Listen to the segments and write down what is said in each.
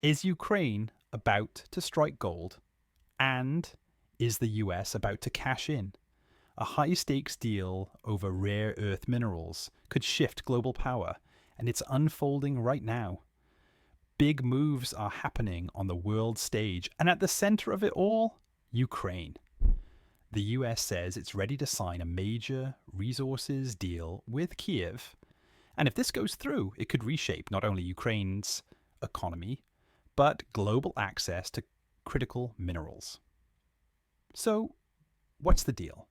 Is Ukraine about to strike gold? And is the US about to cash in? A high stakes deal over rare earth minerals could shift global power, and it's unfolding right now. Big moves are happening on the world stage, and at the center of it all, Ukraine. The US says it's ready to sign a major resources deal with Kiev. And if this goes through, it could reshape not only Ukraine's economy, but global access to critical minerals. So, what's the deal?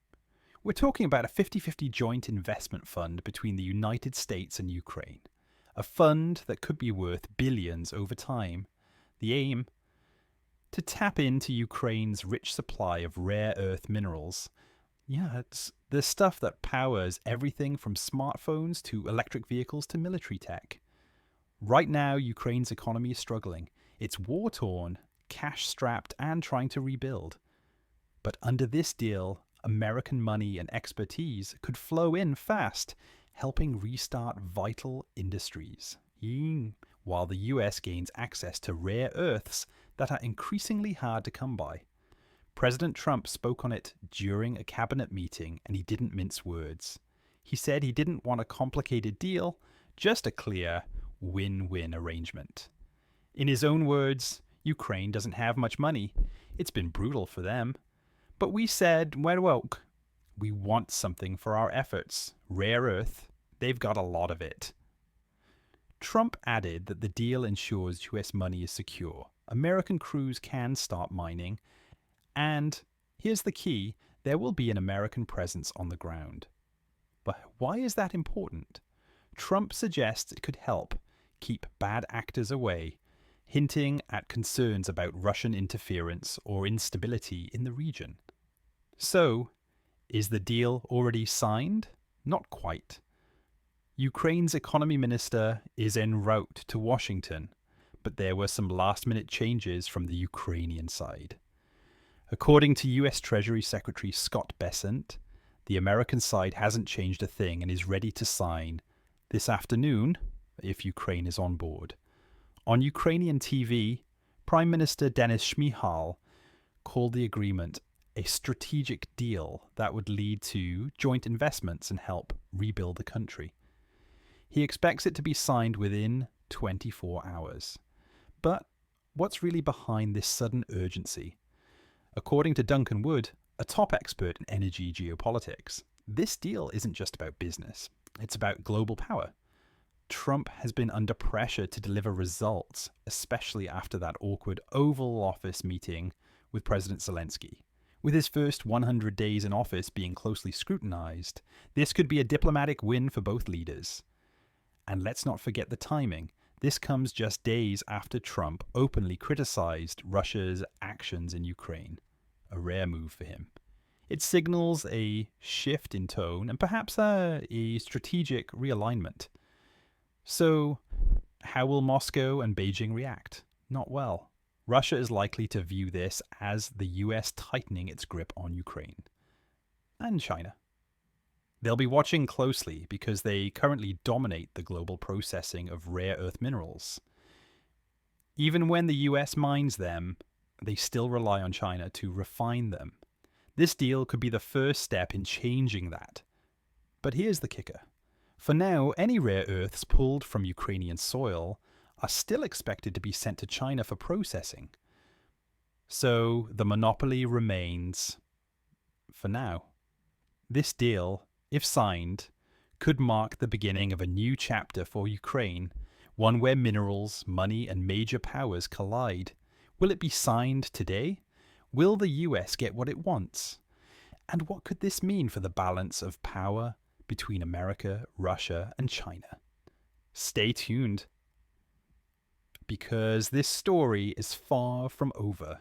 We're talking about a 50-50 joint investment fund between the United States and Ukraine. A fund that could be worth billions over time. The aim? To tap into Ukraine's rich supply of rare earth minerals. Yeah, it's the stuff that powers everything from smartphones to electric vehicles to military tech. Right now, Ukraine's economy is struggling. It's war-torn, cash-strapped, and trying to rebuild. But under this deal, American money and expertise could flow in fast, helping restart vital industries, while the US gains access to rare earths that are increasingly hard to come by. President Trump spoke on it during a cabinet meeting, and he didn't mince words. He said he didn't want a complicated deal, just a clear win-win arrangement. In his own words, Ukraine doesn't have much money. It's been brutal for them. But we said, well, we want something for our efforts. Rare earth, they've got a lot of it. Trump added that the deal ensures US money is secure. American crews can start mining. And here's the key, there will be an American presence on the ground. But why is that important? Trump suggests it could help keep bad actors away, hinting at concerns about Russian interference or instability in the region. So, is the deal already signed? Not quite. Ukraine's economy minister is en route to Washington, but there were some last-minute changes from the Ukrainian side. According to US Treasury Secretary Scott Bessent, the American side hasn't changed a thing and is ready to sign this afternoon if Ukraine is on board. On Ukrainian TV, Prime Minister Denis Shmyhal called the agreement a strategic deal that would lead to joint investments and help rebuild the country. He expects it to be signed within 24 hours. But what's really behind this sudden urgency? According to Duncan Wood, a top expert in energy geopolitics, this deal isn't just about business. It's about global power. Trump has been under pressure to deliver results, especially after that awkward Oval Office meeting with President Zelensky. With his first 100 days in office being closely scrutinized, this could be a diplomatic win for both leaders. And let's not forget the timing. This comes just days after Trump openly criticized Russia's actions in Ukraine. A rare move for him. It signals a shift in tone and perhaps a strategic realignment. So, how will Moscow and Beijing react? Not well. Russia is likely to view this as the US tightening its grip on Ukraine. And China. They'll be watching closely because they currently dominate the global processing of rare earth minerals. Even when the US mines them, they still rely on China to refine them. This deal could be the first step in changing that. But here's the kicker. For now, any rare earths pulled from Ukrainian soil are still expected to be sent to China for processing. So the monopoly remains for now. This deal, if signed, could mark the beginning of a new chapter for Ukraine, one where minerals, money, and major powers collide. Will it be signed today? Will the US get what it wants? And what could this mean for the balance of power between America, Russia, and China? Stay tuned, because this story is far from over.